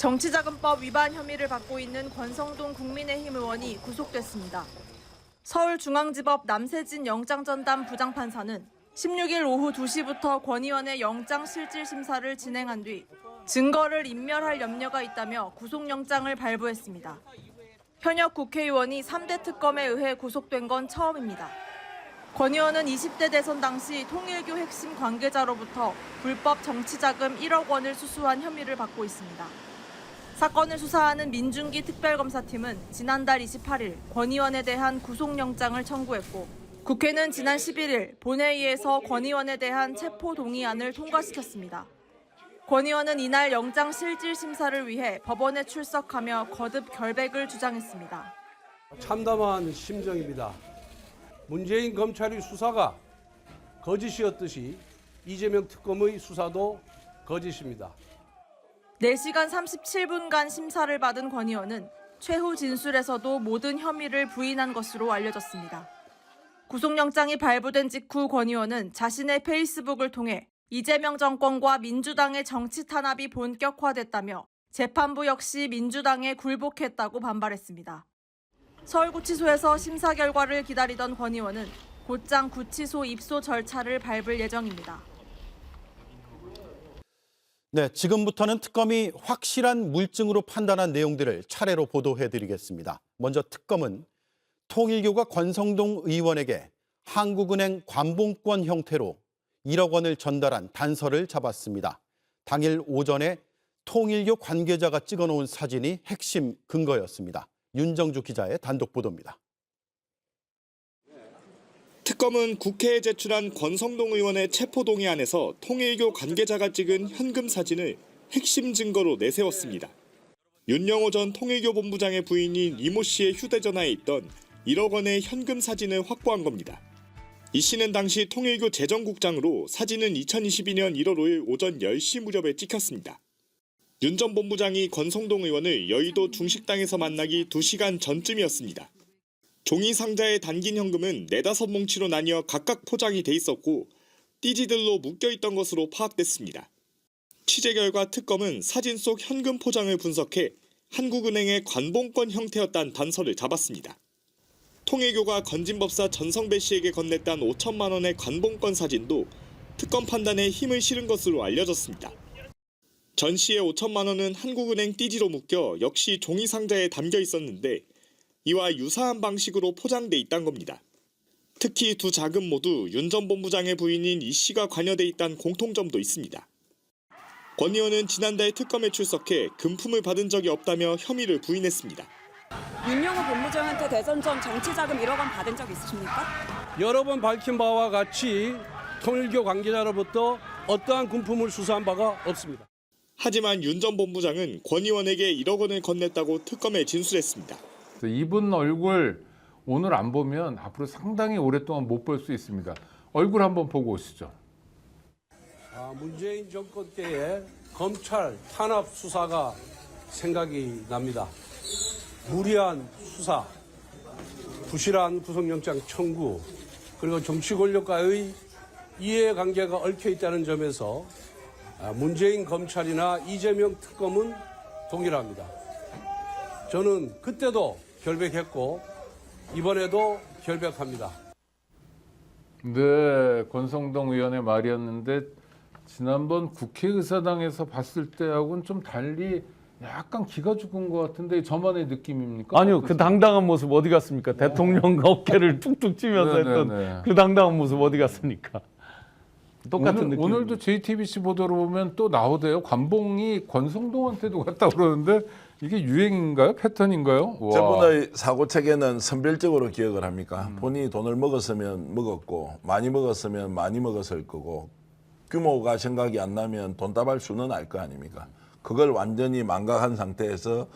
정치자금법 위반 혐의를 받고 있는 권성동 국민의힘 의원이 구속됐습니다. 서울중앙지법 남세진 영장전담 부장판사는 16일 오후 2시부터 권 의원의 영장실질심사를 진행한 뒤 증거를 인멸할 염려가 있다며 구속영장을 발부했습니다. 현역 국회의원이 3대 특검에 의해 구속된 건 처음입니다. 권 의원은 20대 대선 당시 통일교 핵심 관계자로부터 불법 정치자금 1억 원을 수수한 혐의를 받고 있습니다. 사건을 수사하는 민중기 특별검사팀은 지난달 28일 권 의원에 대한 구속영장을 청구했고 국회는 지난 11일 본회의에서 권 의원에 대한 체포동의안을 통과시켰습니다. 권 의원은 이날 영장실질심사를 위해 법원에 출석하며 거듭 결백을 주장했습니다. 참담한 심정입니다. 문재인 검찰의 수사가 거짓이었듯이 이재명 특검의 수사도 거짓입니다. 4시간 37분간 심사를 받은 권 의원은 최후 진술에서도 모든 혐의를 부인한 것으로 알려졌습니다. 구속영장이 발부된 직후 권 의원은 자신의 페이스북을 통해 이재명 정권과 민주당의 정치 탄압이 본격화됐다며 재판부 역시 민주당에 굴복했다고 반발했습니다. 서울구치소에서 심사 결과를 기다리던 권 의원은 곧장 구치소 입소 절차를 밟을 예정입니다. 네, 지금부터는 특검이 확실한 물증으로 판단한 내용들을 차례로 보도해드리겠습니다. 먼저 특검은 통일교가 권성동 의원에게 한국은행 관봉권 형태로 1억 원을 전달한 단서를 잡았습니다. 당일 오전에 통일교 관계자가 찍어놓은 사진이 핵심 근거였습니다. 윤정주 기자의 단독 보도입니다. 특검은 국회에 제출한 권성동 의원의 체포동의안에서 통일교 관계자가 찍은 현금 사진을 핵심 증거로 내세웠습니다. 윤영호 전 통일교 본부장의 부인인 이모 씨의 휴대전화에 있던 1억 원의 현금 사진을 확보한 겁니다. 이 씨는 당시 통일교 재정국장으로 사진은 2022년 1월 5일 오전 10시 무렵에 찍혔습니다. 윤 전 본부장이 권성동 의원을 여의도 중식당에서 만나기 2시간 전쯤이었습니다. 종이 상자에 담긴 현금은 4-5뭉치로 나뉘어 각각 포장이 돼 있었고 띠지들로 묶여있던 것으로 파악됐습니다. 취재 결과 특검은 사진 속 현금 포장을 분석해 한국은행의 관봉권 형태였다는 단서를 잡았습니다. 통일교가 건진법사 전성배 씨에게 건넸던 5천만 원의 관봉권 사진도 특검 판단에 힘을 실은 것으로 알려졌습니다. 전 씨의 5천만 원은 한국은행 띠지로 묶여 역시 종이 상자에 담겨 있었는데 이와 유사한 방식으로 포장돼 있다는 겁니다. 특히 두 자금 모두 윤 전 본부장의 부인인 이 씨가 관여돼 있다는 공통점도 있습니다. 권 의원은 지난달 특검에 출석해 금품을 받은 적이 없다며 혐의를 부인했습니다. 윤영호 본부장한테 대선 전 정치자금 1억 원 받은 적 있으십니까? 여러 번 밝힌 바와 같이 통일교 관계자로부터 어떠한 금품을 수사한 바가 없습니다. 하지만 윤 전 본부장은 권 의원에게 1억 원을 건넸다고 특검에 진술했습니다. 이분 얼굴 오늘 안 보면 앞으로 상당히 오랫동안 못 볼 수 있습니다. 얼굴 한번 보고 오시죠. 문재인 정권 때의 검찰 탄압 수사가 생각이 납니다. 무리한 수사, 부실한 구속영장 청구, 그리고 정치 권력과의 이해관계가 얽혀있다는 점에서 문재인 검찰이나 이재명 특검은 동일합니다. 저는 그때도 결백했고 이번에도 결백합니다. 네, 권성동 의원의 말이었는데 지난번 국회의사당에서 봤을 때하고는 좀 달리 약간 기가 죽은 것 같은데 저만의 느낌입니까? 아니요, 그 당당한 모습 어디 갔습니까? 대통령 어깨를 툭툭 치면서 했던 그 당당한 모습 어디 갔습니까? 똑같은 느낌. 오늘도 JTBC 보도로 보면 또 나오대요. 관봉이 권성동한테도 갔다 그러는데 이게 유행인가요? 패턴인가요? 와. 저분의 사고 체계는 선별적으로 기억을 합니까? 본인이 돈을 먹었으면 먹었고 많이 먹었으면 많이 먹었을 거고 규모가 생각이 안 나면 돈다발 수는 알 거 아닙니까? 그걸 완전히 망각한 상태에서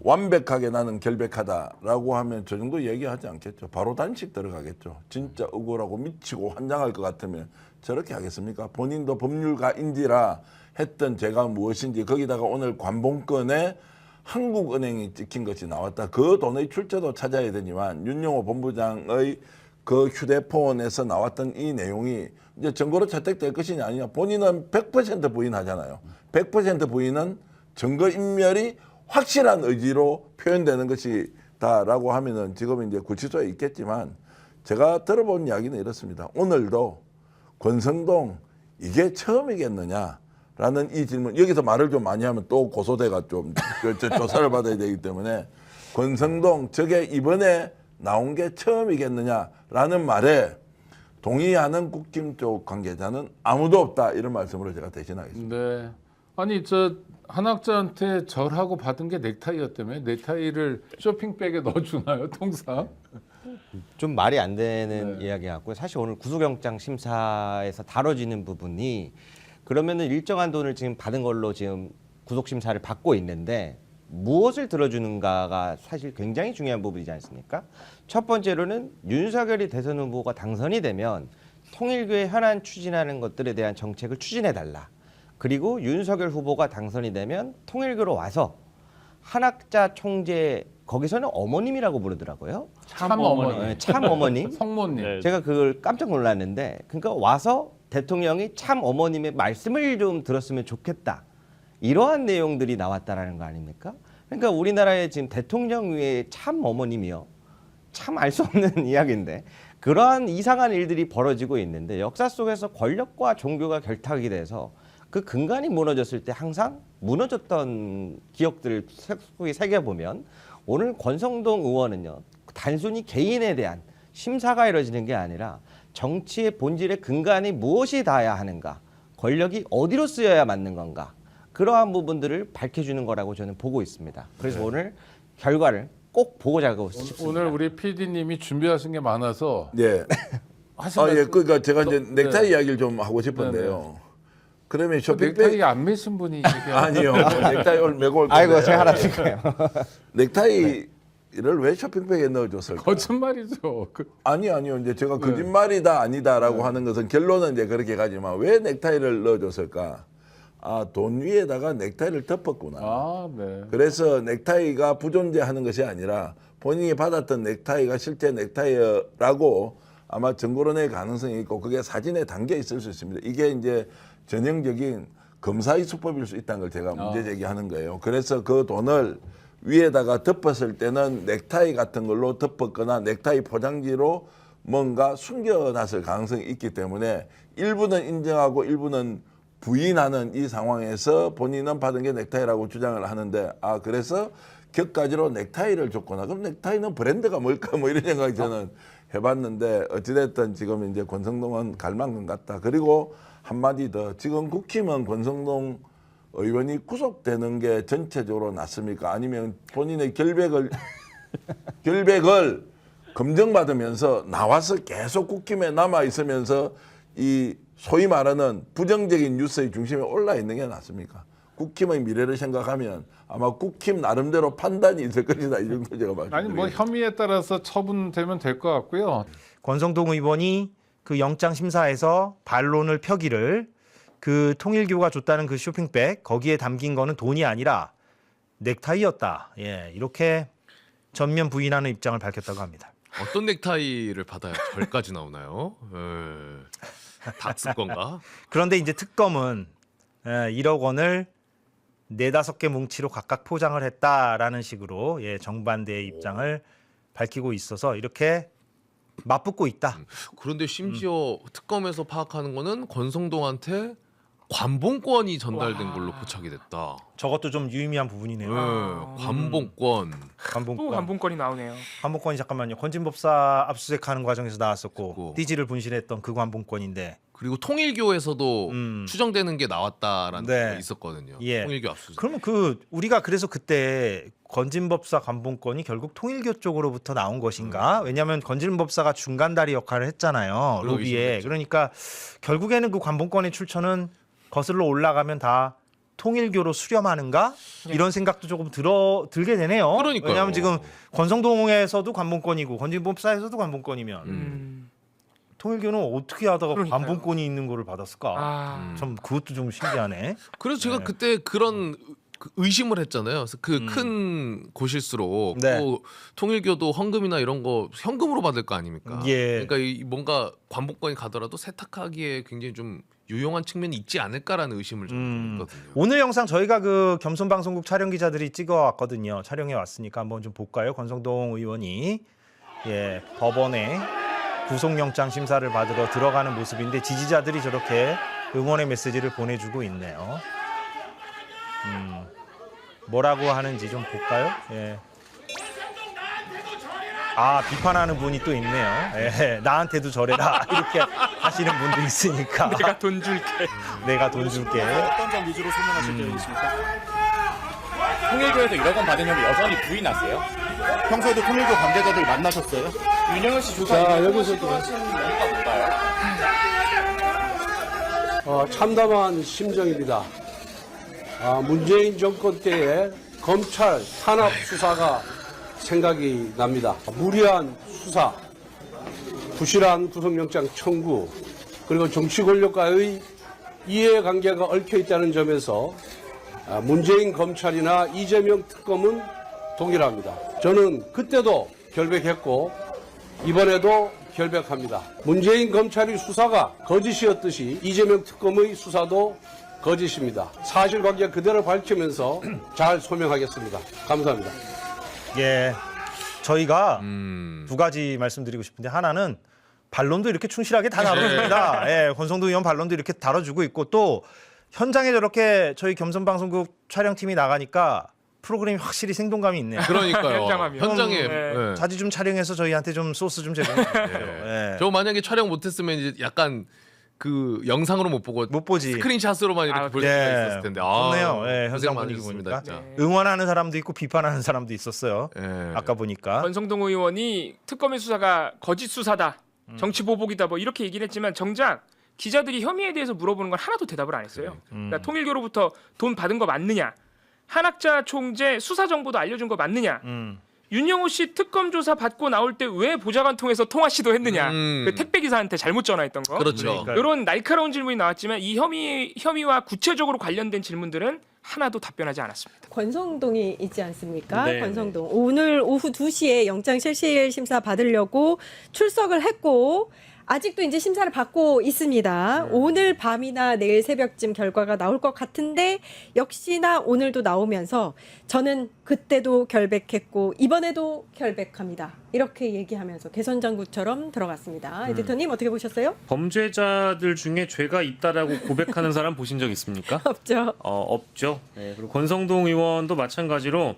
완벽하게 나는 결백하다라고 하면 저 정도 얘기하지 않겠죠. 바로 단식 들어가겠죠. 진짜 억울하고 미치고 환장할 것 같으면 저렇게 하겠습니까? 본인도 법률가인지라 했던 죄가 무엇인지 거기다가 오늘 관봉권에 한국은행이 찍힌 것이 나왔다. 그 돈의 출처도 찾아야 되지만 윤영호 본부장의 그 휴대폰에서 나왔던 이 내용이 이제 증거로 채택될 것이냐 아니냐. 본인은 100% 부인하잖아요. 100% 부인은 증거인멸이 확실한 의지로 표현되는 것이다라고 하면은 지금 이제 구치소에 있겠지만 제가 들어본 이야기는 이렇습니다. 오늘도 권성동 이게 처음이겠느냐라는 이 질문, 여기서 말을 좀 많이 하면 또 고소대가 좀 조사를 받아야 되기 때문에 권성동 저게 이번에 나온 게 처음이겠느냐라는 말에 동의하는 국힘 쪽 관계자는 아무도 없다, 이런 말씀으로 제가 대신하겠습니다. 네. 아니 저 한학자한테 절하고 받은 게 넥타이였다며? 넥타이를 쇼핑백에 넣어주나요, 통상? 좀 말이 안 되는 이야기 같고요. 사실 오늘 구속영장 심사에서 다뤄지는 부분이 그러면은 일정한 돈을 지금 받은 걸로 지금 구속 심사를 받고 있는데 무엇을 들어주는가가 사실 굉장히 중요한 부분이지 않습니까? 첫 번째로는 윤석열이 대선 후보가 당선이 되면 통일교의 현안 추진하는 것들에 대한 정책을 추진해 달라. 그리고 윤석열 후보가 당선이 되면 통일교로 와서 한학자 총재, 거기서는 어머님이라고 부르더라고요. 참 어머니. 네, 참 어머님. 성모님. 제가 그걸 깜짝 놀랐는데, 그러니까 와서 대통령이 참 어머님의 말씀을 좀 들었으면 좋겠다, 이러한 내용들이 나왔다라는 거 아닙니까? 그러니까 우리나라의 지금 대통령 위에 참 어머님이요, 참 알 수 없는 이야기인데 그러한 이상한 일들이 벌어지고 있는데, 역사 속에서 권력과 종교가 결탁이 돼서 그 근간이 무너졌을 때 항상 무너졌던 기억들을 속에 새겨보면 오늘 권성동 의원은요, 단순히 개인에 대한 심사가 이루어지는 게 아니라 정치의 본질의 근간이 무엇이 닿아야 하는가, 권력이 어디로 쓰여야 맞는 건가, 그러한 부분들을 밝혀주는 거라고 저는 보고 있습니다. 그래서 오늘 결과를 꼭 보고자 하고 싶습니다. 오늘 우리 PD님이 준비하신 게 많아서 예. 하신 예, 말씀- 그러니까 제가 이제 넥타이 네. 이야기를 좀 하고 싶은데요. 그러면 쇼핑백 넥타이 안 매신 분이 아니요, 넥타이 오늘 메고 올 건데. 아이고, 제가 하나 드릴게요. 넥타이를 왜 쇼핑백에 넣어줬을까? 거짓말이죠. 아니요. 이제 제가 거짓말이다 아니다라고 하는 것은 결론은 이제 그렇게 가지만 왜 넥타이를 넣어줬을까? 아, 돈 위에다가 넥타이를 덮었구나. 아, 네. 그래서 넥타이가 부존재하는 것이 아니라 본인이 받았던 넥타이가 실제 넥타이라고 아마 증거로 낼 가능성이 있고, 그게 사진에 담겨 있을 수 있습니다. 이게 이제 전형적인 검사의 수법일 수 있다는 걸 제가 문제 제기하는 거예요. 그래서 그 돈을 위에다가 덮었을 때는 넥타이 같은 걸로 덮었거나 넥타이 포장지로 뭔가 숨겨놨을 가능성이 있기 때문에 일부는 인정하고 일부는 부인하는 이 상황에서 본인은 받은 게 넥타이라고 주장을 하는데, 아, 그래서 격가지로 넥타이를 줬구나. 그럼 넥타이는 브랜드가 뭘까? 뭐 이런 생각이 저는 해봤는데, 어찌됐든 지금 이제 권성동은 갈망금 같다. 그리고 한마디 더, 지금 국힘은 권성동 의원이 구속되는 게 전체적으로 낫습니까? 아니면 본인의 결백을 검증받으면서 나와서 계속 국힘에 남아 있으면서 이 소위 말하는 부정적인 뉴스의 중심에 올라 있는 게 낫습니까? 국힘의 미래를 생각하면 아마 국힘 나름대로 판단이 있을 것이다, 이 정도 제가 말씀드리겠습니다. 아니 뭐 혐의에 따라서 처분되면 될 것 같고요. 권성동 의원이 그 영장 심사에서 반론을 펴기를 그 통일교가 줬다는 그 쇼핑백, 거기에 담긴 거는 돈이 아니라 넥타이였다. 예, 이렇게 전면 부인하는 입장을 밝혔다고 합니다. 어떤 넥타이를 받아야 절까지 나오나요? 닥스 건가? 그런데 이제 특검은 1억 원을 4-5개 뭉치로 각각 포장을 했다라는 식으로 정반대의 입장을 밝히고 있어서 이렇게 맞붙고 있다. 그런데 심지어 특검에서 파악하는 거는 권성동한테 관봉권이 전달된 걸로 포착이 됐다. 저것도 좀 유의미한 부분이네요. 관봉권. 관봉권. 또 관봉권이 나오네요. 관봉권이 잠깐만요. 권진법사 압수수색하는 과정에서 나왔었고 그거. 띠지를 분실했던 그 관봉권인데. 그리고 통일교에서도 추정되는 게 나왔다라는 네. 게 있었거든요. 예. 통일교 압수수색. 그러면 우리가 그래서 그때 권진법사 관봉권이 결국 통일교 쪽으로부터 나온 것인가? 왜냐하면 권진법사가 중간다리 역할을 했잖아요. 그런 로비에. 의심이 그러니까 결국에는 그 관봉권의 출처는 거슬러 올라가면 다 통일교로 수렴하는가? 이런 생각도 조금 들게 되네요. 그러니까요. 왜냐하면 지금 권성동에서도 관봉권이고 권진법사에서도 관봉권이면 통일교는 어떻게 하다가 그러니까요. 관봉권이 있는 거를 받았을까? 참 그것도 좀 신기하네. 그래서 제가 그때 그런 의심을 했잖아요. 그래서 그 큰 곳일수록 네. 또 통일교도 헌금이나 이런 거 현금으로 받을 거 아닙니까? 예. 그러니까 뭔가 관복권이 가더라도 세탁하기에 굉장히 좀 유용한 측면이 있지 않을까라는 의심을 좀 했거든요. 오늘 영상 저희가 그 겸손방송국 촬영 기자들이 찍어왔거든요. 촬영해 왔으니까 한번 좀 볼까요? 권성동 의원이 법원에 구속영장 심사를 받으러 들어가는 모습인데 지지자들이 저렇게 응원의 메시지를 보내주고 있네요. 뭐라고 하는지 좀 볼까요? 비판하는 분이 또 있네요. 나한테도 저래라 이렇게 하시는 분도 있으니까. 내가 돈 줄게. 내가 돈 줄게. 어떤 점 위주로 소문하실 계획이십니까? 통일교에서 1억 원 받은 혐의 여전히 부인하세요? 평소에도 통일교 관계자들 만나셨어요? 윤영호 씨 조사 여기서 하시는 이유가 뭔가요? 참담한 심정입니다. 문재인 정권 때에 검찰 탄압 수사가 생각이 납니다. 무리한 수사, 부실한 구속영장 청구, 그리고 정치 권력과의 이해관계가 얽혀 있다는 점에서 문재인 검찰이나 이재명 특검은 동일합니다. 저는 그때도 결백했고 이번에도 결백합니다. 문재인 검찰의 수사가 거짓이었듯이 이재명 특검의 수사도 거짓입니다. 사실관계 그대로 밝히면서 잘 소명하겠습니다. 감사합니다. 저희가 두 가지 말씀드리고 싶은데 하나는 반론도 이렇게 충실하게 다 다뤄줍니다. 권성동 의원 반론도 이렇게 다뤄주고 있고 또 현장에 저렇게 저희 겸손방송국 촬영팀이 나가니까 프로그램이 확실히 생동감이 있네요. 그러니까요. 현장에 자주 좀 촬영해서 저희한테 좀 소스 좀 제공해 주세요. 저 만약에 촬영 못했으면 이제 약간 그 영상으로 못 보지. 스크린샷으로만 이렇게 볼 수가 있었을 텐데. 좋네요. 현장 많이 분위기 좋습니다, 보니까 진짜. 응원하는 사람도 있고 비판하는 사람도 있었어요. 아까 보니까. 권성동 의원이 특검의 수사가 거짓 수사다, 정치 보복이다 뭐 이렇게 얘기를 했지만 정작 기자들이 혐의에 대해서 물어보는 건 하나도 대답을 안 했어요. 그러니까 통일교로부터 돈 받은 거 맞느냐, 한학자 총재 수사 정보도 알려준 거 맞느냐, 윤영호 씨 특검 조사 받고 나올 때 왜 보좌관 통해서 통화 시도했느냐, 그 택배 기사한테 잘못 전화했던 거, 그렇죠. 이런 날카로운 질문이 나왔지만 이 혐의와 구체적으로 관련된 질문들은 하나도 답변하지 않았습니다. 권성동이 있지 않습니까? 네, 권성동. 오늘 오후 2시에 영장 실질 심사 받으려고 출석을 했고 아직도 이제 심사를 받고 있습니다. 오늘 밤이나 내일 새벽쯤 결과가 나올 것 같은데 역시나 오늘도 나오면서 저는 그때도 결백했고 이번에도 결백합니다. 이렇게 얘기하면서 개선장구처럼 들어갔습니다. 에디터님 어떻게 보셨어요? 범죄자들 중에 죄가 있다라고 고백하는 사람 보신 적 있습니까? 없죠. 없죠. 그리고 권성동 의원도 마찬가지로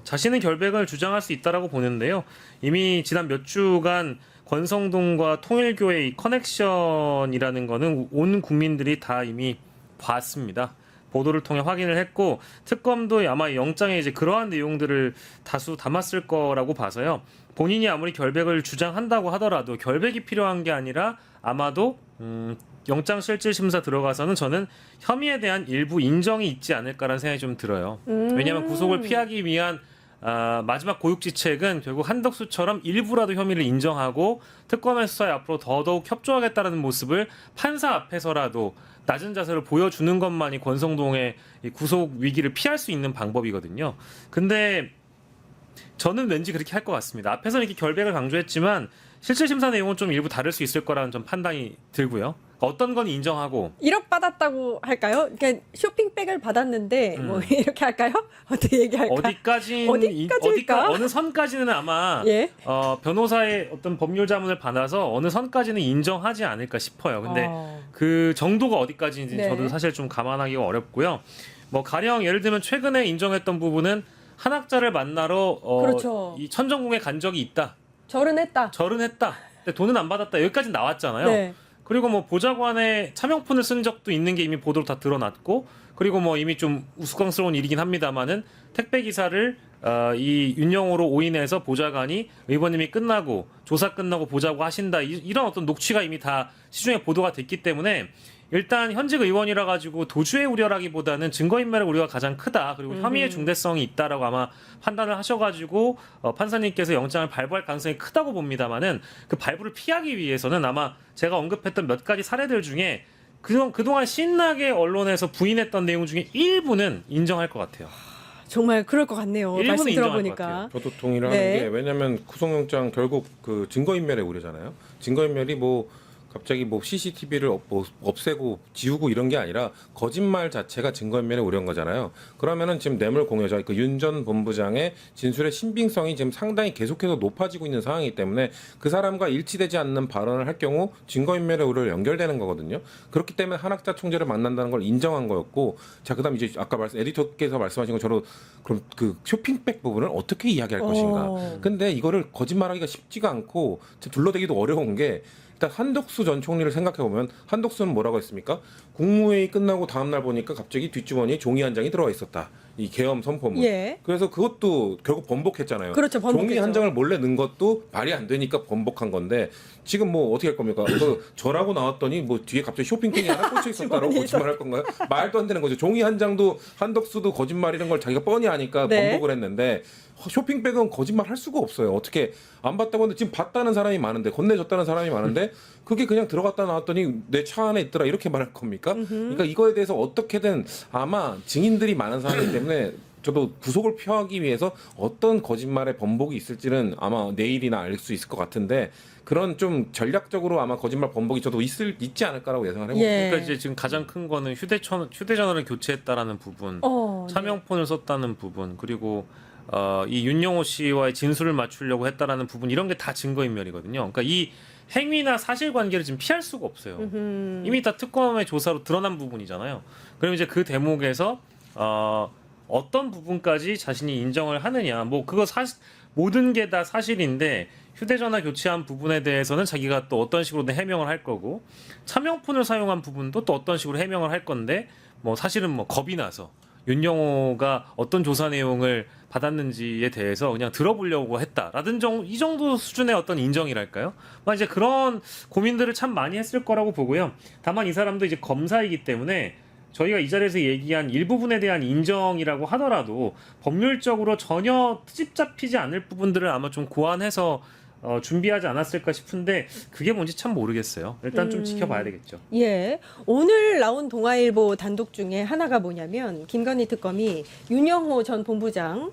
자신의 결백을 주장할 수 있다라고 보는데요. 이미 지난 몇 주간 권성동과 통일교의 커넥션이라는 거는 온 국민들이 다 이미 봤습니다. 보도를 통해 확인을 했고 특검도 아마 영장에 이제 그러한 내용들을 다수 담았을 거라고 봐서요. 본인이 아무리 결백을 주장한다고 하더라도 결백이 필요한 게 아니라 아마도 영장실질심사 들어가서는 저는 혐의에 대한 일부 인정이 있지 않을까라는 생각이 좀 들어요. 왜냐하면 구속을 피하기 위한 마지막 고육지책은 결국 한덕수처럼 일부라도 혐의를 인정하고 특검의 수사에 앞으로 더더욱 협조하겠다는 모습을 판사 앞에서라도 낮은 자세를 보여주는 것만이 권성동의 이 구속 위기를 피할 수 있는 방법이거든요. 근데 저는 왠지 그렇게 할 것 같습니다. 앞에서는 이렇게 결백을 강조했지만 실질심사 내용은 좀 일부 다를 수 있을 거라는 좀 판단이 들고요. 어떤 건 인정하고 1억 받았다고 할까요? 그러니까 쇼핑백을 받았는데 뭐 이렇게 할까요? 어떻게 얘기할까? 어디까지일까? 어느 선까지는 아마 변호사의 어떤 법률 자문을 받아서 어느 선까지는 인정하지 않을까 싶어요. 근데 그 정도가 어디까지인지 저도 사실 좀 감안하기가 어렵고요. 뭐 가령 예를 들면 최근에 인정했던 부분은 한학자를 만나러 그렇죠. 이 천정궁에 간 적이 있다. 절은 했다. 근데 돈은 안 받았다. 여기까지 나왔잖아요. 그리고 뭐 보좌관의 차명폰을 쓴 적도 있는 게 이미 보도로 다 드러났고, 그리고 뭐 이미 좀 우스꽝스러운 일이긴 합니다만은 택배 기사를 이 윤영호로 오인해서 보좌관이 의원님이 끝나고 조사 끝나고 보자고 하신다, 이런 어떤 녹취가 이미 다 시중에 보도가 됐기 때문에 일단 현직 의원이라 가지고 도주의 우려라기보다는 증거인멸의 우려가 가장 크다. 그리고 혐의의 중대성이 있다라고 아마 판단을 하셔가지고 판사님께서 영장을 발부할 가능성이 크다고 봅니다만은 그 발부를 피하기 위해서는 아마 제가 언급했던 몇 가지 사례들 중에 그동안 신나게 언론에서 부인했던 내용 중에 일부는 인정할 것 같아요. 정말 그럴 것 같네요. 말씀 들어보니까. 저도 동의를 하는 게, 왜냐하면 구속영장 결국 그 증거인멸의 우려잖아요. 증거인멸이 뭐 갑자기 뭐 CCTV를 없애고 지우고 이런 게 아니라 거짓말 자체가 증거인멸에 우려한 거잖아요. 그러면은 지금 뇌물 공여자 그 윤 전 본부장의 진술의 신빙성이 지금 상당히 계속해서 높아지고 있는 상황이기 때문에 그 사람과 일치되지 않는 발언을 할 경우 증거인멸의 우려로 연결되는 거거든요. 그렇기 때문에 한학자 총재를 만난다는 걸 인정한 거였고, 자 그다음 이제 아까 에디터께서 말씀하신 것처럼 그럼 그 쇼핑백 부분을 어떻게 이야기할 것인가. 근데 이거를 거짓말하기가 쉽지가 않고 둘러대기도 어려운 게, 일단 한덕수 전 총리를 생각해 보면 한덕수는 뭐라고 했습니까? 국무회의 끝나고 다음 날 보니까 갑자기 뒷주머니에 종이 한 장이 들어와 있었다. 이 계엄 선포문. 예. 그래서 그것도 결국 번복했잖아요. 그렇죠, 번복했죠. 종이 한 장을 몰래 넣은 것도 말이 안 되니까 번복한 건데, 지금 뭐 어떻게 할 겁니까? 그 저라고 나왔더니 뭐 뒤에 갑자기 쇼핑백이 하나 꽂혀 있었다라고 거짓말할 건가요? 말도 안 되는 거죠. 종이 한 장도 한덕수도 거짓말이라는 걸 자기가 뻔히 아니까 네. 번복을 했는데, 쇼핑백은 거짓말 할 수가 없어요. 어떻게 안 봤다고 하는데 지금 봤다는 사람이 많은데, 건네줬다는 사람이 많은데 그게 그냥 들어갔다 나왔더니 내 차 안에 있더라 이렇게 말할 겁니까? 그러니까 이거에 대해서 어떻게든 아마 증인들이 많은 상황이기 때문에 저도 구속을 피하기 위해서 어떤 거짓말의 번복이 있을지는 아마 내일이나 알 수 있을 것 같은데, 그런 좀 전략적으로 아마 거짓말 번복이 저도 있지 않을까라고 예상을 해봅니다. 예. 그러니까 이제 지금 가장 큰 거는 휴대전화를 교체했다라는 부분, 차명폰을 썼다는 부분, 그리고 이 윤영호 씨와의 진술을 맞추려고 했다라는 부분, 이런 게 다 증거인멸이거든요. 그러니까 이 행위나 사실관계를 지금 피할 수가 없어요. 이미 다 특검의 조사로 드러난 부분이잖아요. 그럼 이제 그 대목에서 어떤 부분까지 자신이 인정을 하느냐, 뭐 그거 모든 게 다 사실인데 휴대전화 교체한 부분에 대해서는 자기가 또 어떤 식으로든 해명을 할 거고, 차명폰을 사용한 부분도 또 어떤 식으로 해명을 할 건데, 뭐 사실은 뭐 겁이 나서 윤영호가 어떤 조사 내용을 받았는지에 대해서 그냥 들어보려고 했다라든 이 정도 수준의 어떤 인정이랄까요? 이제 그런 고민들을 참 많이 했을 거라고 보고요. 다만 이 사람도 이제 검사이기 때문에 저희가 이 자리에서 얘기한 일부분에 대한 인정이라고 하더라도 법률적으로 전혀 트집 잡히지 않을 부분들을 아마 좀 고안해서 준비하지 않았을까 싶은데, 그게 뭔지 참 모르겠어요. 일단 좀 지켜봐야 되겠죠. 예. 오늘 나온 동아일보 단독 중에 하나가 뭐냐면, 김건희 특검이 윤영호 전 본부장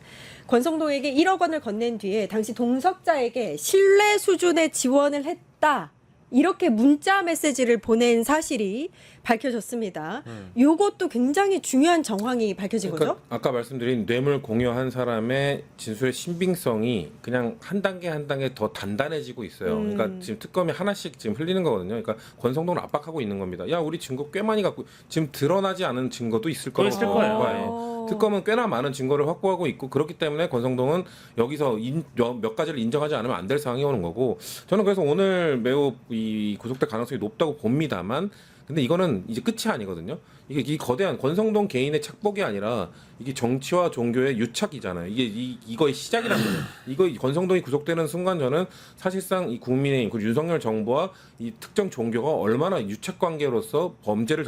권성동에게 1억 원을 건넨 뒤에 당시 동석자에게 신뢰 수준의 지원을 했다, 이렇게 문자 메시지를 보낸 사실이 밝혀졌습니다. 요것도 굉장히 중요한 정황이 밝혀진 거죠? 아까 말씀드린 뇌물 공여한 사람의 진술의 신빙성이 그냥 한 단계 한 단계 더 단단해지고 있어요. 그러니까 지금 특검이 하나씩 지금 흘리는 거거든요. 그러니까 권성동을 압박하고 있는 겁니다. 야, 우리 증거 꽤 많이 갖고, 지금 드러나지 않은 증거도 있을 거라고 봐요. 특검은 꽤나 많은 증거를 확보하고 있고, 그렇기 때문에 권성동은 여기서 몇 가지를 인정하지 않으면 안 될 상황이 오는 거고, 저는 그래서 오늘 매우 이 구속될 가능성이 높다고 봅니다만, 근데 이거는 이제 끝이 아니거든요. 이게 이 거대한 권성동 개인의 착복이 아니라 이게 정치와 종교의 유착이잖아요. 이거의 시작이라는 거예요. 이거 권성동이 구속되는 순간 저는 사실상 이 국민의힘, 그 윤석열 정부와 이 특정 종교가 얼마나 유착 관계로서 범죄를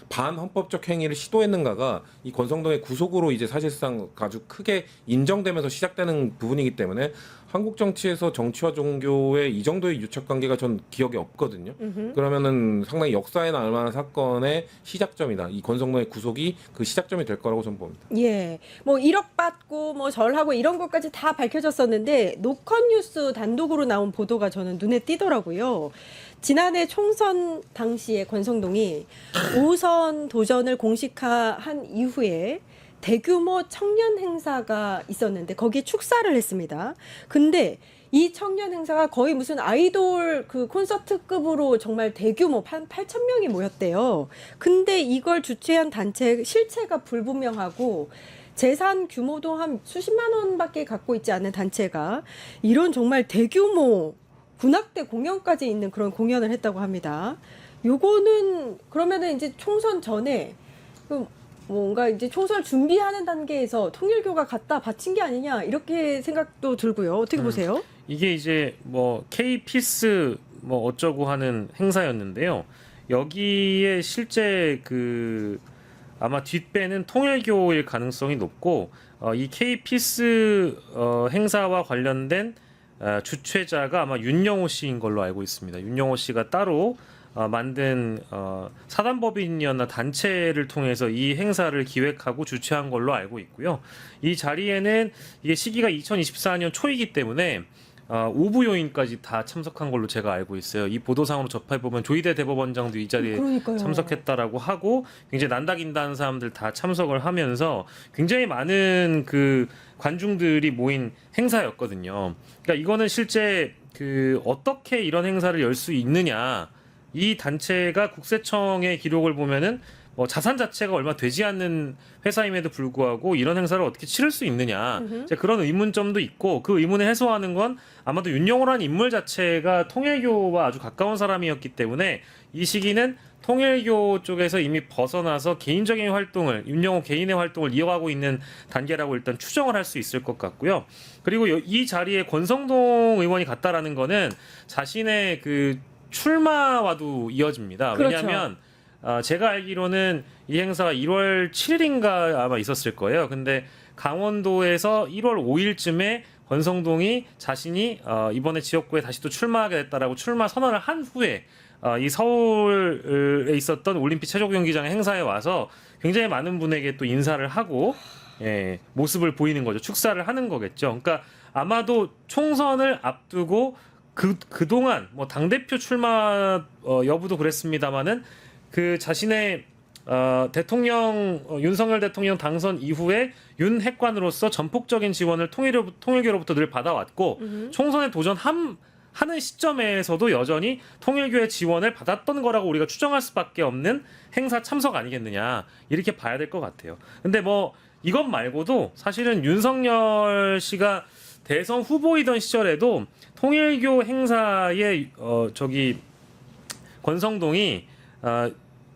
반헌법적 행위를 시도했는가가 이 권성동의 구속으로 이제 사실상 아주 크게 인정되면서 시작되는 부분이기 때문에, 한국 정치에서 정치와 종교의 이 정도의 유착 관계가 전 기억에 없거든요. 그러면은 상당히 역사에 남을 만한 사건의 시작점이다. 이 권성동의 구속이 그 시작점이 될 거라고 저는 봅니다. 예. 뭐 1억 받고 뭐 절하고 이런 것까지 다 밝혀졌었는데, 노컷뉴스 단독으로 나온 보도가 저는 눈에 띄더라고요. 지난해 총선 당시에 권성동이 5선 도전을 공식화한 이후에 대규모 청년 행사가 있었는데 거기에 축사를 했습니다. 근데 이 청년 행사가 거의 무슨 아이돌 그 콘서트급으로 정말 대규모 8,000명이 모였대요. 근데 이걸 주최한 단체 실체가 불분명하고 재산 규모도 한 수십만 원밖에 갖고 있지 않은 단체가 이런 정말 대규모 군악대 공연까지 있는 그런 공연을 했다고 합니다. 요거는 그러면은 이제 총선 전에 뭔가 이제 총선을 준비하는 단계에서 통일교가 갖다 바친 게 아니냐, 이렇게 생각도 들고요. 어떻게 보세요? 이게 이제 뭐 K-피스 뭐 어쩌고 하는 행사였는데요. 여기에 실제 그 아마 뒷배는 통일교일 가능성이 높고, 이 K-피스 행사와 관련된 주최자가 아마 윤영호 씨인 걸로 알고 있습니다. 윤영호 씨가 따로 만든 사단법인이었나 단체를 통해서 이 행사를 기획하고 주최한 걸로 알고 있고요. 이 자리에는 이게 시기가 2024년 초이기 때문에 오부 요인까지 다 참석한 걸로 제가 알고 있어요. 이 보도상으로 접해 보면 조희대 대법원장도 이 자리에 그러니까요. 참석했다라고 하고 굉장히 난다긴다는 사람들 다 참석을 하면서 굉장히 많은 그 관중들이 모인 행사였거든요. 그러니까 이거는 실제 그 어떻게 이런 행사를 열 수 있느냐, 이 단체가 국세청의 기록을 보면은 뭐 자산 자체가 얼마 되지 않는 회사임에도 불구하고 이런 행사를 어떻게 치를 수 있느냐, 이제 그런 의문점도 있고, 그 의문을 해소하는 건 아마도 윤영호라는 인물 자체가 통일교와 아주 가까운 사람이었기 때문에 이 시기는 통일교 쪽에서 이미 벗어나서 개인적인 활동을, 윤영호 개인의 활동을 이어가고 있는 단계라고 일단 추정을 할 수 있을 것 같고요. 그리고 이 자리에 권성동 의원이 갔다라는 거는 자신의 그 출마와도 이어집니다. 그렇죠. 왜냐하면 제가 알기로는 이 행사가 1월 7일인가 아마 있었을 거예요. 근데 강원도에서 1월 5일쯤에 권성동이 자신이 이번에 지역구에 다시 또 출마하게 됐다라고 출마 선언을 한 후에 이 서울에 있었던 올림픽 체조 경기장 행사에 와서 굉장히 많은 분에게 또 인사를 하고, 예, 모습을 보이는 거죠. 축사를 하는 거겠죠. 그러니까 아마도 총선을 앞두고 그동안 뭐 당대표 출마 여부도 그랬습니다마는 그 자신의 대통령 윤석열 대통령 당선 이후에 윤 핵관으로서 전폭적인 지원을 통일교로부터 늘 받아왔고, 총선에 하는 시점에서도 여전히 통일교의 지원을 받았던 거라고 우리가 추정할 수밖에 없는 행사 참석 아니겠느냐, 이렇게 봐야 될 것 같아요. 근데 뭐 이것 말고도 사실은 윤석열 씨가 대선 후보이던 시절에도 통일교 행사에 권성동이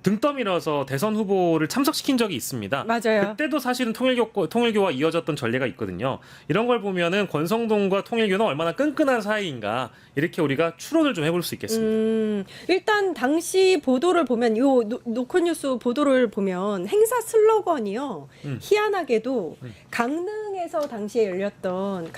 등 떠밀어서 대선 후보를 참석시킨 적이 있습니다. 맞아요. 그때도 사실은 통일교와 이어졌던 전례가 있거든요. 이런 걸 보면은 권성동과 통일교는 얼마나 끈끈한 사이인가, 이렇게 우리가 추론을 좀 해볼 수 있겠습니다. 일단 당시 보도를 보면, 요 노컷뉴스 보도를 보면 행사 슬로건이요, 희한하게도 강릉에서 당시에 열렸던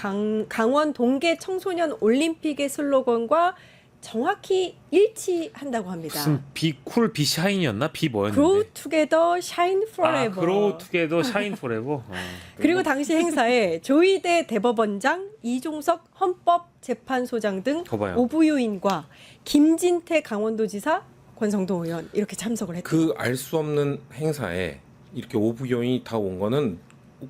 강원 동계 청소년 올림픽의 슬로건과 정확히 일치한다고 합니다. 무슨 비쿨 비샤인이었나? 비 뭐였는데? Grow together, shine forever. Grow together, shine forever. 그리고 당시 행사에 조희대 대법원장, 이종석 헌법재판소장 등 거봐요. 오부요인과 김진태 강원도지사, 권성동 의원 이렇게 참석을 했다. 그 알 수 없는 행사에 이렇게 오부 요인이 다 온 거는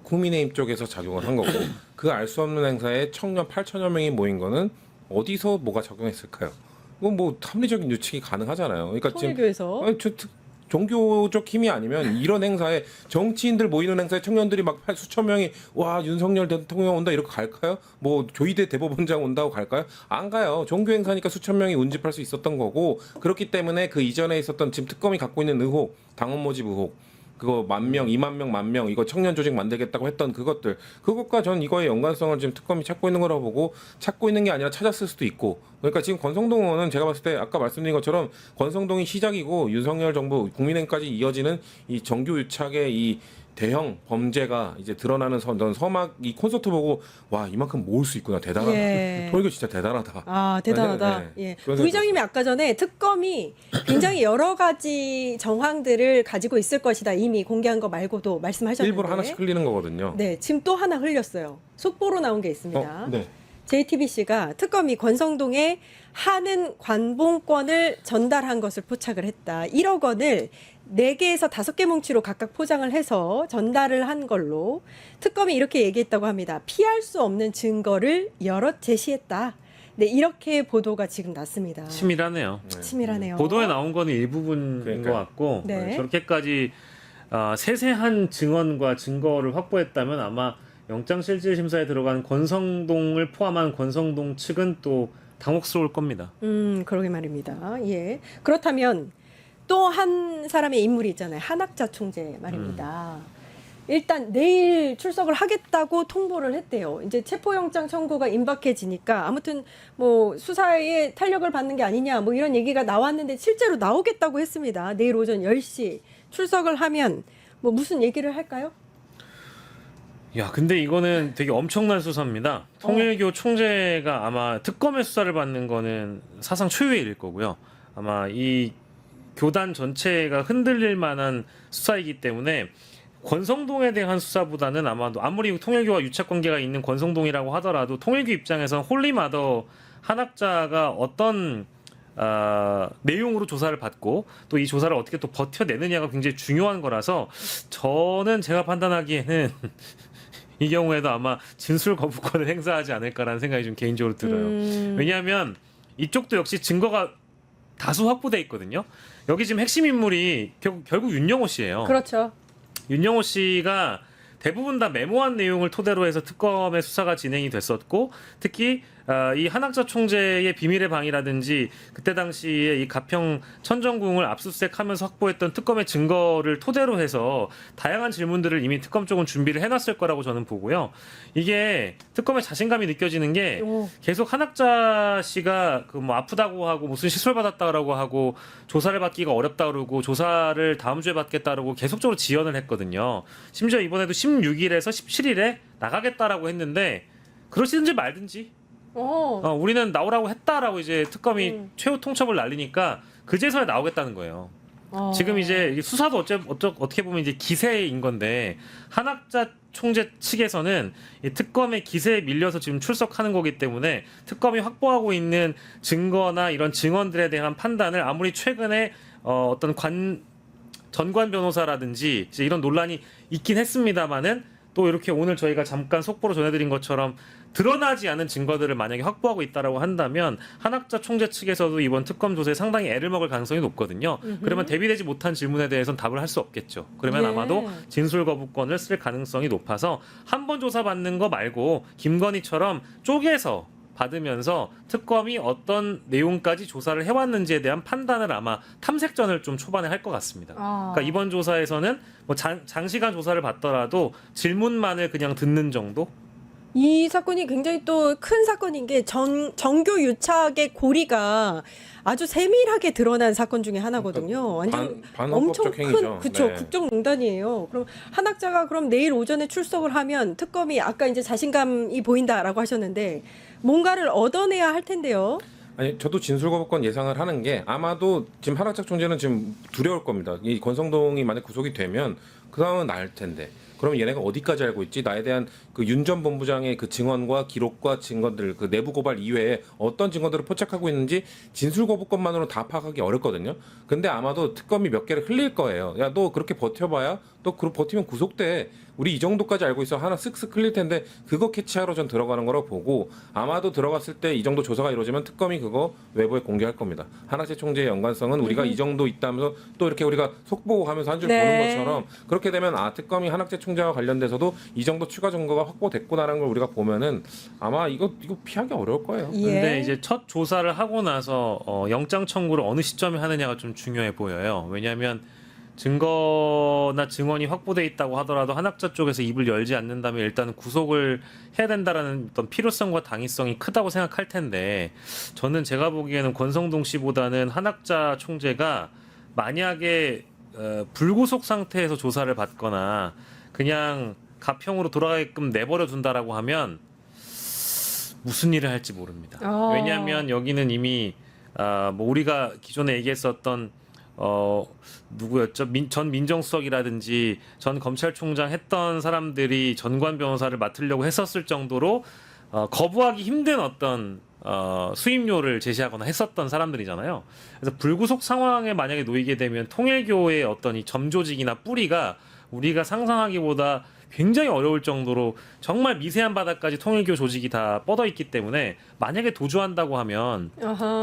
국민의힘 쪽에서 작용을 한 거고, 그 알 수 없는 행사에 청년 8천여 명이 모인 거는 어디서 뭐가 작용했을까요? 이건 뭐 합리적인 유측이 가능하잖아요. 그러니까 통일교에서 종교적 힘이 아니면 이런 행사에, 정치인들 모이는 행사에 청년들이 막 수천 명이 와 윤석열 대통령 온다 이렇게 갈까요? 뭐 조희대 대법원장 온다고 갈까요? 안 가요. 종교 행사니까 수천 명이 운집할 수 있었던 거고, 그렇기 때문에 그 이전에 있었던 지금 특검이 갖고 있는 의혹, 당원 모집 의혹, 그거 10,000명, 20,000명, 10,000명 이거 청년 조직 만들겠다고 했던 그것과 전 이거의 연관성을 지금 특검이 찾고 있는 거라고 보고, 찾고 있는 게 아니라 찾았을 수도 있고, 그러니까 지금 권성동 의원은 제가 봤을 때 아까 말씀드린 것처럼 권성동이 시작이고 윤석열 정부 국민행까지 이어지는 이 정교 유착의 이 대형 범죄가 이제 드러나는 서막 이 콘서트 보고 와 이만큼 모을 수 있구나, 대단하다. 예. 통일교 진짜 대단하다. 아, 대단하다. 네, 예. 그런 부의장님이 아까 전에 특검이 굉장히 여러 가지 정황들을 가지고 있을 것이다, 이미 공개한 거 말고도 말씀하셨는데, 일부러 하나씩 흘리는 거거든요. 네, 지금 또 하나 흘렸어요. 속보로 나온 게 있습니다. 네. JTBC가 특검이 권성동의 하는 관봉권을 전달한 것을 포착을 했다. 1억 원을 4개에서 5개 뭉치로 각각 포장을 해서 전달을 한 걸로 특검이 이렇게 얘기했다고 합니다. 피할 수 없는 증거를 여럿 제시했다. 네, 이렇게 보도가 지금 났습니다. 치밀하네요. 치밀하네요. 보도에 나온 거는 일부분인 그러니까요. 것 같고, 네. 저렇게까지 세세한 증언과 증거를 확보했다면 아마 영장실질심사에 들어간 권성동을 포함한 권성동 측은 또 당혹스러울 겁니다. 그러게 말입니다. 예. 그렇다면 또 한 사람의 인물이 있잖아요. 한학자 총재 말입니다. 일단 내일 출석을 하겠다고 통보를 했대요. 이제 체포영장 청구가 임박해지니까 아무튼 뭐 수사에 탄력을 받는 게 아니냐 뭐 이런 얘기가 나왔는데 실제로 나오겠다고 했습니다. 내일 오전 10시 출석을 하면 뭐 무슨 얘기를 할까요? 야, 근데 이거는 되게 엄청난 수사입니다. 통일교 총재가 아마 특검의 수사를 받는 거는 사상 초유의 일일 거고요. 아마 이 교단 전체가 흔들릴 만한 수사이기 때문에 권성동에 대한 수사보다는 아마도 아무리 통일교와 유착 관계가 있는 권성동이라고 하더라도 통일교 입장에서는 홀리마더 한학자가 어떤 내용으로 조사를 받고 또 이 조사를 어떻게 또 버텨내느냐가 굉장히 중요한 거라서 저는 제가 판단하기에는 이 경우에도 아마 진술 거부권을 행사하지 않을까라는 생각이 좀 개인적으로 들어요. 왜냐하면 이쪽도 역시 증거가 다수 확보돼 있거든요. 여기 지금 핵심 인물이 결국 윤영호 씨예요. 그렇죠. 윤영호 씨가 대부분 다 메모한 내용을 토대로 해서 특검의 수사가 진행이 됐었고 특히 이 한학자 총재의 비밀의 방이라든지 그때 당시에 이 가평 천정궁을 압수수색하면서 확보했던 특검의 증거를 토대로 해서 다양한 질문들을 이미 특검 쪽은 준비를 해놨을 거라고 저는 보고요. 이게 특검의 자신감이 느껴지는 게 계속 한학자 씨가 그 뭐 아프다고 하고 무슨 시술 받았다고 하고 조사를 받기가 어렵다 그러고 조사를 다음 주에 받겠다고 계속적으로 지연을 했거든요. 심지어 이번에도 16일에서 17일에 나가겠다라고 했는데 그러시든지 말든지 우리는 나오라고 했다라고 이제 특검이 최후 통첩을 날리니까 그제서야 나오겠다는 거예요. 지금 이제 수사도 어떻게 보면 이제 기세인 건데 한학자 총재 측에서는 이 특검의 기세에 밀려서 지금 출석하는 거기 때문에 특검이 확보하고 있는 증거나 이런 증언들에 대한 판단을 아무리 최근에 어떤 전관 변호사라든지 이제 이런 논란이 있긴 했습니다만은 또 이렇게 오늘 저희가 잠깐 속보로 전해드린 것처럼 드러나지 않은 증거들을 만약에 확보하고 있다라고 한다면 한학자 총재 측에서도 이번 특검 조사에 상당히 애를 먹을 가능성이 높거든요. 그러면 대비되지 못한 질문에 대해서는 답을 할 수 없겠죠. 그러면 아마도 진술 거부권을 쓸 가능성이 높아서 한 번 조사받는 거 말고 김건희처럼 쪼개서 받으면서 특검이 어떤 내용까지 조사를 해왔는지에 대한 판단을 아마 탐색전을 좀 초반에 할 것 같습니다. 그러니까 이번 조사에서는 뭐 장시간 조사를 받더라도 질문만을 그냥 듣는 정도? 이 사건이 굉장히 또 큰 사건인 게 정교 유착의 고리가 아주 세밀하게 드러난 사건 중에 하나거든요. 완전 엄청 큰 그쵸 국정농단이에요. 그럼 한학자가 그럼 내일 오전에 출석을 하면 특검이 아까 이제 자신감이 보인다라고 하셨는데 뭔가를 얻어내야 할 텐데요. 아니 저도 진술 거부권 예상을 하는 게 아마도 지금 한학자 총재는 지금 두려울 겁니다. 이 권성동이 만약 구속이 되면 그 상황은 나을 텐데. 그러면 얘네가 어디까지 알고 있지? 나에 대한 그 윤 전 본부장의 그 증언과 기록과 증거들, 그 내부 고발 이외에 어떤 증거들을 포착하고 있는지 진술 거부권만으로 다 파악하기 어렵거든요. 근데 아마도 특검이 몇 개를 흘릴 거예요. 야, 너 그렇게 버텨봐야 또 버티면 구속돼. 우리 이 정도까지 알고 있어. 하나 쓱쓱 흘릴 텐데 그거 캐치하러 전 들어가는 거라고 보고 아마도 들어갔을 때 이 정도 조사가 이루어지면 특검이 그거 외부에 공개할 겁니다. 한학재 총재의 연관성은 우리가 이 정도 있다면서 또 이렇게 우리가 속보하면서 한 줄 보는 것처럼 그렇게 되면 특검이 한학재 총재와 관련돼서도 이 정도 추가 증거가 확보됐구나라는 걸 우리가 보면은 아마 이거 피하기 어려울 거예요. 근데 이제 첫 조사를 하고 나서 영장 청구를 어느 시점에 하느냐가 좀 중요해 보여요. 왜냐하면 증거나 증언이 확보돼 있다고 하더라도 한학자 쪽에서 입을 열지 않는다면 일단은 구속을 해야 된다라는 어떤 필요성과 당위성이 크다고 생각할 텐데 저는 제가 보기에는 권성동 씨보다는 한학자 총재가 만약에 불구속 상태에서 조사를 받거나 그냥 가평으로 돌아가게끔 내버려 둔다라고 하면 무슨 일을 할지 모릅니다. 왜냐하면 여기는 이미 뭐 우리가 기존에 얘기했었던 누구였죠? 전 민정수석이라든지 전 검찰총장 했던 사람들이 전관 변호사를 맡으려고 했었을 정도로 거부하기 힘든 어떤 수임료를 제시하거나 했었던 사람들이잖아요. 그래서 불구속 상황에 만약에 놓이게 되면 통일교의 어떤 이 점조직이나 뿌리가 우리가 상상하기보다 굉장히 어려울 정도로 정말 미세한 바닥까지 통일교 조직이 다 뻗어 있기 때문에 만약에 도주한다고 하면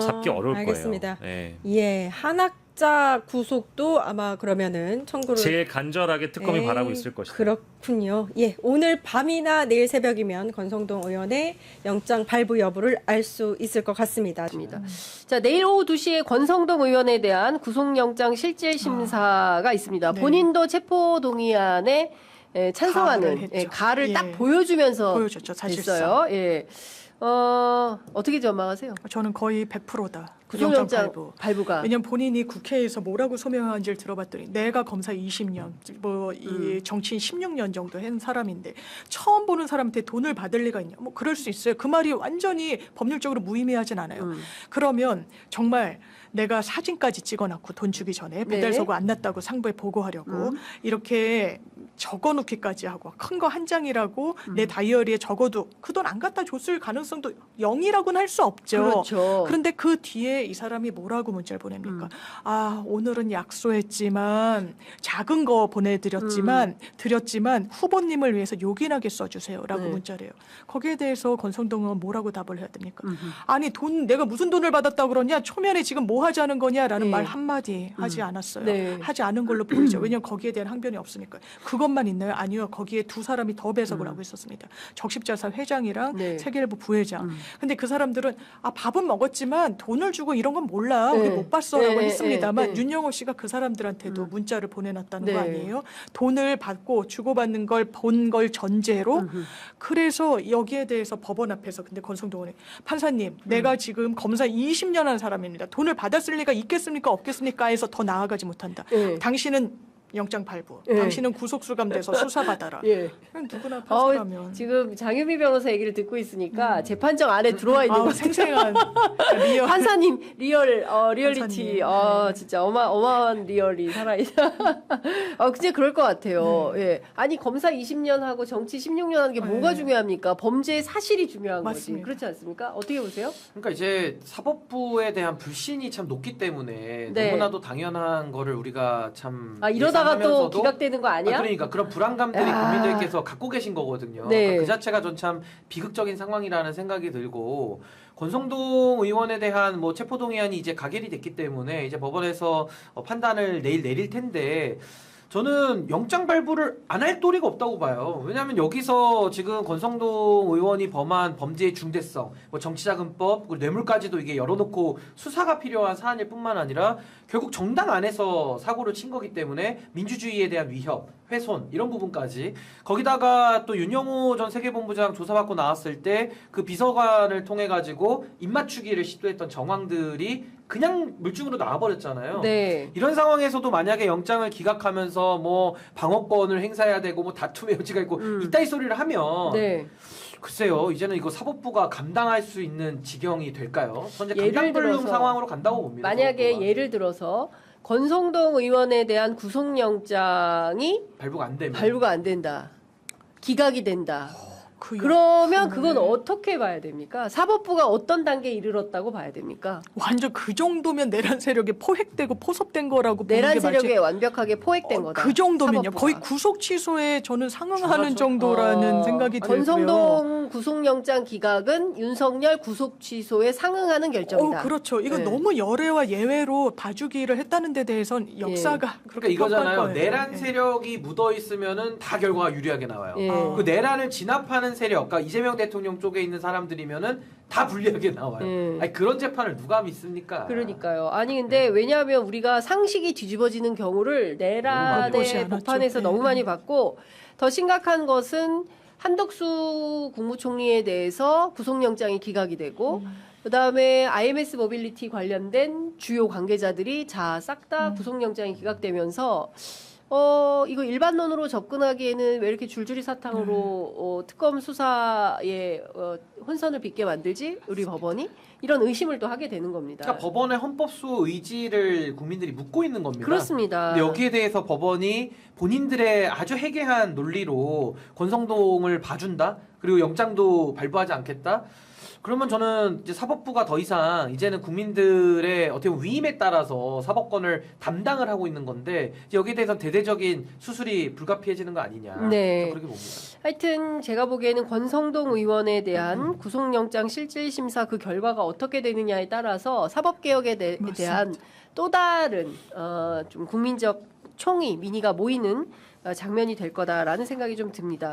잡기 어려울 알겠습니다. 거예요. 예, 한학자 구속도 아마 그러면은 청구를 제일 간절하게 특검이 바라고 있을 것이다. 그렇군요. 예, 오늘 밤이나 내일 새벽이면 권성동 의원의 영장 발부 여부를 알 수 있을 것 같습니다. 자, 내일 오후 2시에 권성동 의원에 대한 구속영장 실질 심사가 있습니다. 본인도 체포동의안에 찬성하는 가를 딱 보여주면서 보여줬죠, 사실상. 됐어요. 예. 어떻게 전망하세요? 저는 거의 100%다. 구속영장 발부가. 왜냐면 본인이 국회에서 뭐라고 소명한지를 들어봤더니 내가 검사 20년, 이 정치인 16년 정도 한 사람인데 처음 보는 사람한테 돈을 받을 리가 있냐? 뭐 그럴 수 있어요. 그 말이 완전히 법률적으로 무의미하진 않아요. 그러면 정말 내가 사진까지 찍어놨고 돈 주기 전에 배달서고 안 났다고 상부에 보고하려고 이렇게 적어놓기까지 하고 큰 거 한 장이라고 내 다이어리에 적어도 그 돈 안 갖다 줬을 가능성도 0이라고는 할 수 없죠. 그렇죠. 그런데 그 뒤에 이 사람이 뭐라고 문자를 보냅니까? 아, 오늘은 약소했지만 작은 거 보내드렸지만 드렸지만 후보님을 위해서 요긴하게 써주세요라고 문자를 해요. 거기에 대해서 권성동 의원 뭐라고 답을 해야 됩니까? 아니 돈 내가 무슨 돈을 받았다고 그러냐? 초면에 지금 뭐 하자는 거냐라는 말 한마디 하지 않았어요. 하지 않은 걸로 보이죠. 왜냐하면 거기에 대한 항변이 없으니까. 그것만 있나요? 아니요. 거기에 두 사람이 더 배석을 하고 있었습니다. 적십자사 회장이랑 세계일보 부회장. 근데 그 사람들은 아 밥은 먹었지만 돈을 주고 이런 건 몰라. 우리 못 봤어라고 했습니다만 윤영호 씨가 그 사람들한테도 문자를 보내놨다는 거 아니에요? 돈을 받고 주고받는 걸 본 걸 전제로. 그래서 여기에 대해서 법원 앞에서 근데 권성동 의원이 판사님 내가 지금 검사 20년 한 사람입니다. 돈을 받았을 리가 있겠습니까? 없겠습니까? 해서 더 나아가지 못한다. 당신은 영장 발부. 당신은 구속수감돼서 수사받아라. 누구나 판사라면. 지금 장유미 변호사 얘기를 듣고 있으니까 재판정 안에 들어와 있는 것 생생한 리얼. 판사님 리얼리티. 진짜 어마어마한 리얼이 살아있다. 진짜 그럴 것 같아요. 아니 검사 20년 하고 정치 16년 하는 게 뭐가 중요합니까? 범죄의 사실이 중요한 거지. 그렇지 않습니까? 어떻게 보세요? 그러니까 이제 사법부에 대한 불신이 참 높기 때문에 너무나도 당연한 거를 우리가 참 이러다가 또 기각되는 거 아니야? 그러니까 그런 불안감들이 국민들께서 갖고 계신 거거든요. 그러니까 그 자체가 전 참 비극적인 상황이라는 생각이 들고 권성동 의원에 대한 뭐 체포동의안이 이제 가결이 됐기 때문에 이제 법원에서 판단을 내일 내릴 텐데 저는 영장 발부를 안 할 도리가 없다고 봐요. 왜냐하면 여기서 지금 권성동 의원이 범한 범죄의 중대성, 뭐 정치자금법, 그리고 뇌물까지도 이게 열어놓고 수사가 필요한 사안일 뿐만 아니라 결국 정당 안에서 사고를 친 거기 때문에 민주주의에 대한 위협, 훼손 이런 부분까지 거기다가 또 윤영호 전 세계본부장 조사받고 나왔을 때 그 비서관을 통해 가지고 입맞추기를 시도했던 정황들이 그냥 물증으로 나와버렸잖아요. 이런 상황에서도 만약에 영장을 기각하면서 뭐 방어권을 행사해야 되고 뭐 다툼의 여지가 있고 이따위 소리를 하면 글쎄요, 이제는 이거 사법부가 감당할 수 있는 지경이 될까요? 전 이제 감당불능 상황으로 간다고 봅니다. 만약에 사법부가. 예를 들어서 권성동 의원에 대한 구속영장이 발부가 안 된다. 기각이 된다. 그러면 그건 어떻게 봐야 됩니까? 사법부가 어떤 단계에 이르렀다고 봐야 됩니까? 완전 그 정도면 내란 세력에 포획되고 포섭된 거라고 보는 게 내란 맞지. 세력에 완벽하게 포획된 거다. 그 정도면요. 사법부가. 거의 구속 취소에 저는 상응하는 정도라는 생각이 들고요. 권성동 구속영장 기각은 윤석열 구속 취소에 상응하는 결정이다. 그렇죠. 이거 너무 열애와 예외로 봐주기를 했다는 데 대해서는 역사가 그러니까 이거잖아요. 내란 세력이 묻어 있으면은 다 결과가 유리하게 나와요. 그 내란을 진압하는 세력, 그러니까 이재명 대통령 쪽에 있는 사람들이면은 다 불리하게 나와요. 아니, 그런 재판을 누가 믿습니까? 그러니까요. 아니 근데 왜냐하면 우리가 상식이 뒤집어지는 경우를 내란의 법안에서 너무 많이 봤고 더 심각한 것은 한덕수 국무총리에 대해서 구속영장이 기각이 되고 그다음에 IMS 모빌리티 관련된 주요 관계자들이 싹 다 구속영장이 기각되면서 이거 일반론으로 접근하기에는 왜 이렇게 줄줄이 사탕으로 특검 수사에 혼선을 빚게 만들지? 우리 법원이? 이런 의심을 또 하게 되는 겁니다. 그러니까 법원의 헌법수 의지를 국민들이 묻고 있는 겁니다. 그렇습니다. 근데 여기에 대해서 법원이 본인들의 아주 해괴한 논리로 권성동을 봐준다? 그리고 영장도 발부하지 않겠다? 그러면 저는 이제 사법부가 더 이상 이제는 국민들의 어떻게 보면 위임에 따라서 사법권을 담당을 하고 있는 건데 이제 여기에 대해서 대대적인 수술이 불가피해지는 거 아니냐. 그렇게 봅니다. 하여튼 제가 보기에는 권성동 의원에 대한 구속영장 실질심사 그 결과가 어떻게 되느냐에 따라서 사법개혁에 대한 또 다른 좀 국민적 총의, 민의가 모이는 장면이 될 거다라는 생각이 좀 듭니다.